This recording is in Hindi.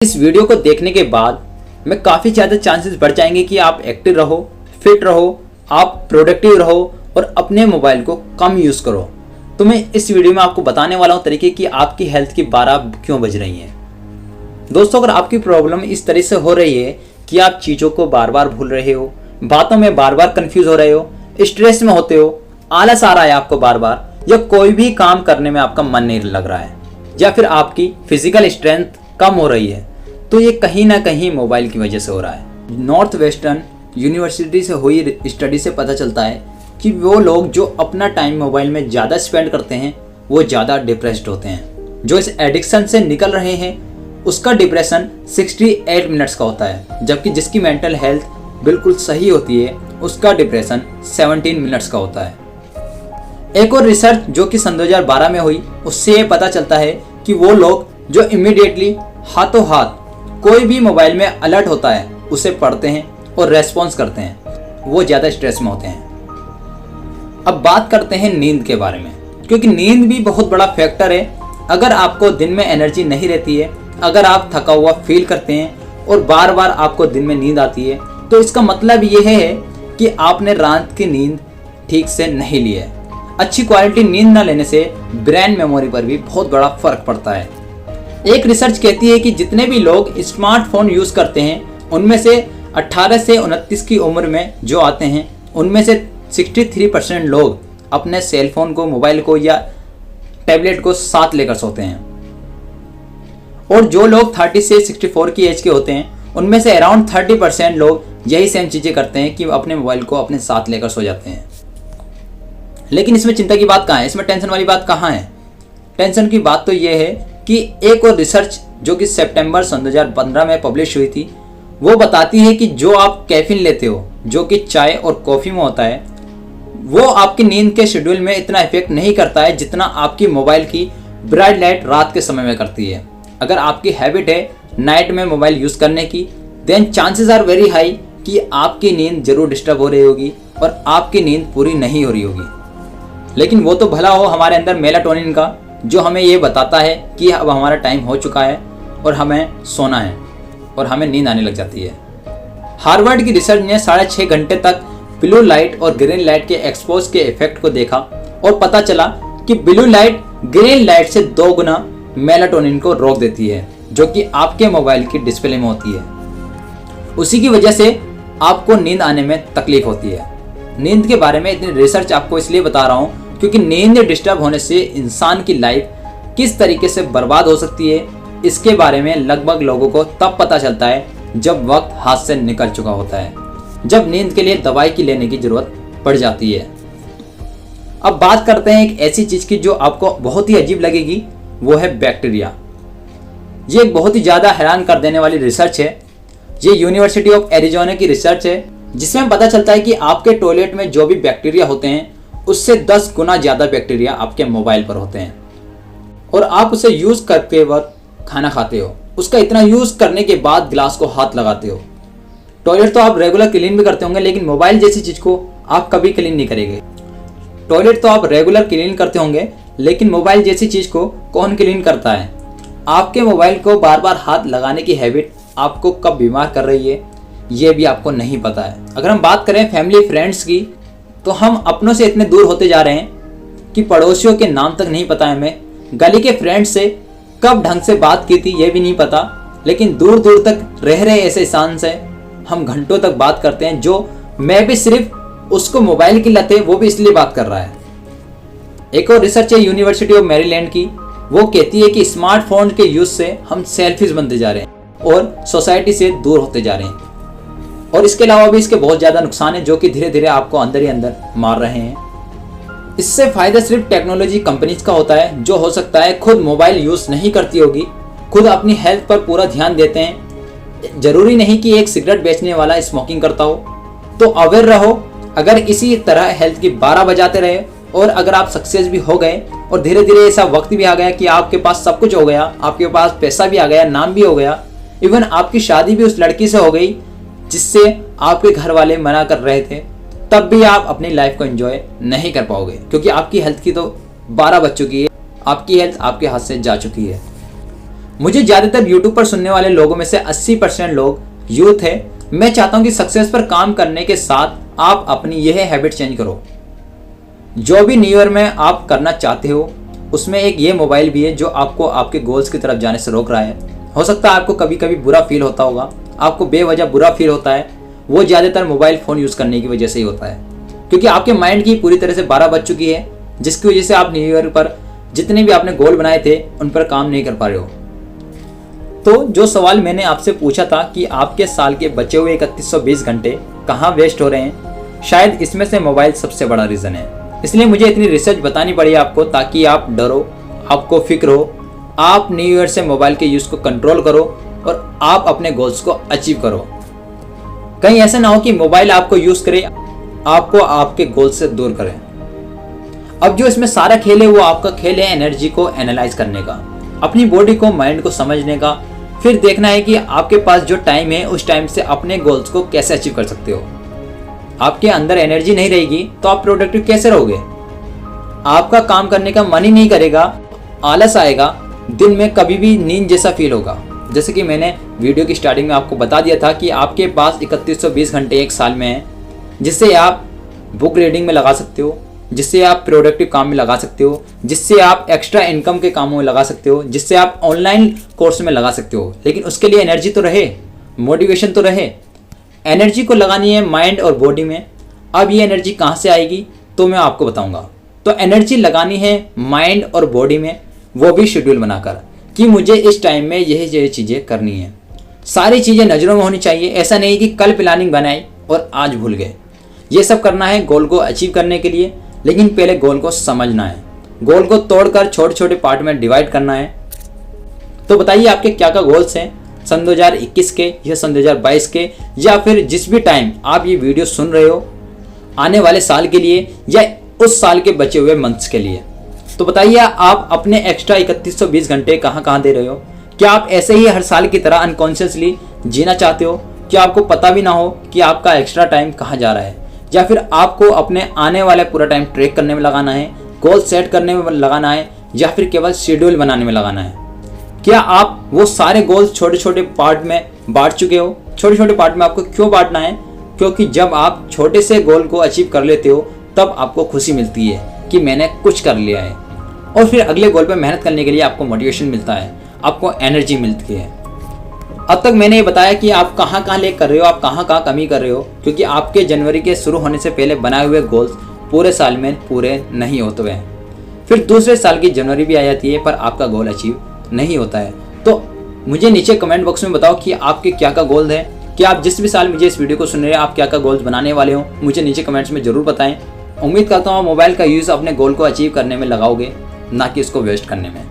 इस वीडियो को देखने के बाद में काफ़ी ज़्यादा चांसेस बढ़ जाएंगे कि आप एक्टिव रहो, फिट रहो, आप प्रोडक्टिव रहो और अपने मोबाइल को कम यूज़ करो। तो मैं इस वीडियो में आपको बताने वाला हूँ तरीके कि आपकी हेल्थ की 12 क्यों बज रही हैं। दोस्तों, अगर आपकी प्रॉब्लम इस तरह से हो रही है कि आप चीज़ों को बार बार भूल रहे हो, बातों में बार बार कन्फ्यूज हो रहे हो, स्ट्रेस में होते हो, आलस आ रहा है आपको बार बार, या कोई भी काम करने में आपका मन नहीं लग रहा है, या फिर आपकी फिजिकल स्ट्रेंथ कम हो रही है, तो ये कहीं ना कहीं मोबाइल की वजह से हो रहा है। नॉर्थ वेस्टर्न यूनिवर्सिटी से हुई स्टडी से पता चलता है कि वो लोग जो अपना टाइम मोबाइल में ज़्यादा स्पेंड करते हैं वो ज़्यादा डिप्रेस्ड होते हैं। जो इस एडिक्शन से निकल रहे हैं उसका डिप्रेशन 68 मिनट्स का होता है, जबकि जिसकी मेंटल हेल्थ बिल्कुल सही होती है उसका डिप्रेशन 17 मिनट्स का होता है। एक और रिसर्च जो कि सन 2012 में हुई, उससे ये पता चलता है कि वो लोग जो इमीडिएटली हाथों हाथ कोई भी मोबाइल में अलर्ट होता है उसे पढ़ते हैं और रेस्पॉन्स करते हैं, वो ज़्यादा स्ट्रेस में होते हैं। अब बात करते हैं नींद के बारे में, क्योंकि नींद भी बहुत बड़ा फैक्टर है। अगर आपको दिन में एनर्जी नहीं रहती है, अगर आप थका हुआ फील करते हैं और बार बार आपको दिन में नींद आती है, तो इसका मतलब ये है कि आपने रात की नींद ठीक से नहीं ली है। अच्छी क्वालिटी नींद न लेने से ब्रेन मेमोरी पर भी बहुत बड़ा फर्क पड़ता है। एक रिसर्च कहती है कि जितने भी लोग स्मार्टफोन यूज़ करते हैं उनमें से 18 से 29 की उम्र में जो आते हैं उनमें से 63% लोग अपने सेलफोन को, मोबाइल को या टैबलेट को साथ लेकर सोते हैं। और जो लोग 30 से 64 की एज के होते हैं उनमें से अराउंड 30% लोग यही सेम चीज़ें करते हैं कि अपने मोबाइल को अपने साथ लेकर सो जाते हैं। लेकिन इसमें चिंता की बात कहाँ है, इसमें टेंशन वाली बात कहाँ है? टेंशन की बात तो ये है कि एक और रिसर्च जो कि सितंबर सन 2015 में पब्लिश हुई थी, वो बताती है कि जो आप कैफीन लेते हो, जो कि चाय और कॉफ़ी में होता है, वो आपकी नींद के शेड्यूल में इतना इफेक्ट नहीं करता है जितना आपकी मोबाइल की ब्राइट लाइट रात के समय में करती है। अगर आपकी हैबिट है नाइट में मोबाइल यूज़ करने की, then chances are very high कि आपकी नींद जरूर डिस्टर्ब हो रही होगी और आपकी नींद पूरी नहीं हो रही होगी। लेकिन वो तो भला हो हमारे अंदर मेलाटोनिन का, जो हमें ये बताता है कि अब हमारा टाइम हो चुका है और हमें सोना है, और हमें नींद आने लग जाती है। हार्वर्ड की रिसर्च ने 6.5 घंटे तक ब्लू लाइट और ग्रीन लाइट के एक्सपोज के इफेक्ट को देखा और पता चला कि ब्लू लाइट ग्रीन लाइट से 2 गुना मेलाटोनिन को रोक देती है, जो कि आपके मोबाइल की डिस्प्ले में होती है। उसी की वजह से आपको नींद आने में तकलीफ होती है। नींद के बारे में इतनी रिसर्च आपको इसलिए बता रहा हूँ क्योंकि नींद डिस्टर्ब होने से इंसान की लाइफ किस तरीके से बर्बाद हो सकती है, इसके बारे में लगभग लोगों को तब पता चलता है जब वक्त हाथ से निकल चुका होता है, जब नींद के लिए दवाई की लेने की जरूरत पड़ जाती है। अब बात करते हैं एक ऐसी चीज़ की जो आपको बहुत ही अजीब लगेगी, वो है बैक्टीरिया। ये एक बहुत ही ज़्यादा हैरान कर देने वाली रिसर्च है। ये यूनिवर्सिटी ऑफ एरिजोना की रिसर्च है, जिसमें पता चलता है कि आपके टॉयलेट में जो भी बैक्टीरिया होते हैं उससे 10 गुना ज़्यादा बैक्टीरिया आपके मोबाइल पर होते हैं। और आप उसे यूज़ करते वक्त खाना खाते हो, उसका इतना यूज़ करने के बाद गिलास को हाथ लगाते हो। टॉयलेट तो आप रेगुलर क्लीन भी करते होंगे, लेकिन मोबाइल जैसी चीज़ को आप कभी क्लीन नहीं करेंगे। टॉयलेट तो आप रेगुलर क्लीन करते होंगे, लेकिन मोबाइल जैसी चीज़ को कौन क्लीन करता है? आपके मोबाइल को बार बार हाथ लगाने की हैबिट आपको कब बीमार कर रही है, ये भी आपको नहीं पता है। अगर हम बात करें फैमिली फ्रेंड्स की, तो हम अपनों से इतने दूर होते जा रहे हैं कि पड़ोसियों के नाम तक नहीं पता है हमें। गली के फ्रेंड्स से कब ढंग से बात की थी ये भी नहीं पता। लेकिन दूर दूर तक रह रहे ऐसे इंसान से हम घंटों तक बात करते हैं, जो मैं भी सिर्फ उसको मोबाइल की लत है वो भी इसलिए बात कर रहा है। एक और रिसर्च है यूनिवर्सिटी ऑफ मैरीलैंड की, वो कहती है कि स्मार्टफोन के यूज से हम सेल्फिश बनते जा रहे हैं और सोसाइटी से दूर होते जा रहे हैं। और इसके अलावा भी इसके बहुत ज़्यादा नुकसान है जो कि धीरे धीरे आपको अंदर ही अंदर मार रहे हैं। इससे फ़ायदा सिर्फ टेक्नोलॉजी कंपनीज का होता है, जो हो सकता है खुद मोबाइल यूज़ नहीं करती होगी, खुद अपनी हेल्थ पर पूरा ध्यान देते हैं। ज़रूरी नहीं कि एक सिगरेट बेचने वाला स्मोकिंग करता हो। तो अवेयर रहो। अगर इसी तरह हेल्थ की 12 बजाते रहे और अगर आप सक्सेस भी हो गए और धीरे धीरे ऐसा वक्त भी आ गया कि आपके पास सब कुछ हो गया, आपके पास पैसा भी आ गया, नाम भी हो गया, इवन आपकी शादी भी उस लड़की से हो गई जिससे आपके घर वाले मना कर रहे थे, तब भी आप अपनी लाइफ को एंजॉय नहीं कर पाओगे, क्योंकि आपकी हेल्थ की तो 12 बज चुकी है, आपकी हेल्थ आपके हाथ से जा चुकी है। मुझे ज़्यादातर यूट्यूब पर सुनने वाले लोगों में से 80% लोग यूथ है। मैं चाहता हूं कि सक्सेस पर काम करने के साथ आप अपनी यह हैबिट चेंज करो। जो भी न्यू ईयर में आप करना चाहते हो उसमें एक ये मोबाइल भी है जो आपको आपके गोल्स की तरफ जाने से रोक रहा है। हो सकता है आपको कभी कभी बुरा फील होता होगा, आपको बेवजह बुरा फील होता है, वो ज़्यादातर मोबाइल फ़ोन यूज़ करने की वजह से ही होता है, क्योंकि आपके माइंड की पूरी तरह से 12 बज चुकी है, जिसकी वजह से आप न्यू ईयर पर जितने भी आपने गोल बनाए थे उन पर काम नहीं कर पा रहे हो। तो जो सवाल मैंने आपसे पूछा था कि आपके साल के बचे हुए 3120 घंटे कहाँ वेस्ट हो रहे हैं, शायद इसमें से मोबाइल सबसे बड़ा रीज़न है। इसलिए मुझे इतनी रिसर्च बतानी पड़ी आपको ताकि आप डरो, आपको फिक्र हो, आप न्यू ईयर से मोबाइल के यूज़ को कंट्रोल करो और आप अपने गोल्स को अचीव करो। कहीं ऐसा ना हो कि मोबाइल आपको यूज़ करे, आपको आपके गोल से दूर करे। अब जो इसमें सारा खेल है वो आपका खेल है एनर्जी को एनालाइज करने का, अपनी बॉडी को, माइंड को समझने का, फिर देखना है कि आपके पास जो टाइम है उस टाइम से अपने गोल्स को कैसे अचीव कर सकते हो। आपके अंदर एनर्जी नहीं रहेगी तो आप प्रोडक्टिव कैसे रहोगे? आपका काम करने का मन ही नहीं करेगा, आलस आएगा, दिन में कभी भी नींद जैसा फील होगा। जैसे कि मैंने वीडियो की स्टार्टिंग में आपको बता दिया था कि आपके पास 3120 घंटे एक साल में है, जिससे आप बुक रीडिंग में लगा सकते हो, जिससे आप प्रोडक्टिव काम में लगा सकते हो, जिससे आप एक्स्ट्रा इनकम के कामों में लगा सकते हो, जिससे आप ऑनलाइन कोर्स में लगा सकते हो। लेकिन उसके लिए एनर्जी तो रहे, मोटिवेशन तो रहे। एनर्जी को लगानी है माइंड और बॉडी में। अब ये एनर्जी कहाँ से आएगी तो मैं आपको बताऊंगा। तो एनर्जी लगानी है माइंड और बॉडी में, वो भी शेड्यूल बनाकर कि मुझे इस टाइम में यही चीज़ें करनी है। सारी चीज़ें नज़रों में होनी चाहिए। ऐसा नहीं कि कल प्लानिंग बनाई और आज भूल गए। ये सब करना है गोल को अचीव करने के लिए, लेकिन पहले गोल को समझना है, गोल को तोड़कर छोटे छोटे पार्ट में डिवाइड करना है। तो बताइए आपके क्या क्या गोल्स हैं सन 2021 के या सन 2022 के, या फिर जिस भी टाइम आप ये वीडियो सुन रहे हो, आने वाले साल के लिए या उस साल के बचे हुए मंथ्स के लिए। तो बताइए आप अपने एक्स्ट्रा 3120 घंटे कहाँ कहाँ दे रहे हो? क्या आप ऐसे ही हर साल की तरह अनकॉन्शियसली जीना चाहते हो कि आपको पता भी ना हो कि आपका एक्स्ट्रा टाइम कहाँ जा रहा है? या फिर आपको अपने आने वाला पूरा टाइम ट्रैक करने में लगाना है, गोल सेट करने में लगाना है, या फिर केवल शेड्यूल बनाने में लगाना है? क्या आप वो सारे गोल्स छोटे छोटे पार्ट में बांट चुके हो? छोटे छोटे पार्ट में आपको क्यों बांटना है? क्योंकि जब आप छोटे से गोल को अचीव कर लेते हो तब आपको खुशी मिलती है कि मैंने कुछ कर लिया है, और फिर अगले गोल पर मेहनत करने के लिए आपको मोटिवेशन मिलता है, आपको एनर्जी मिलती है। अब तक मैंने ये बताया कि आप कहाँ कहाँ लेक कर रहे हो, आप कहाँ कहाँ कमी कर रहे हो, क्योंकि आपके जनवरी के शुरू होने से पहले बनाए हुए गोल्स पूरे साल में पूरे नहीं होते हैं। फिर दूसरे साल की जनवरी भी आ जाती है पर आपका गोल अचीव नहीं होता है। तो मुझे नीचे कमेंट बॉक्स में बताओ कि आपके क्या क्या गोल है, कि आप जिस भी साल मुझे इस वीडियो को सुन रहे हैं आप क्या क्या गोल्स बनाने वाले हो, मुझे नीचे कमेंट्स में ज़रूर बताएं। उम्मीद करता हूँ मोबाइल का यूज़ अपने गोल को अचीव करने में लगाओगे, ना कि इसको वेस्ट करने में।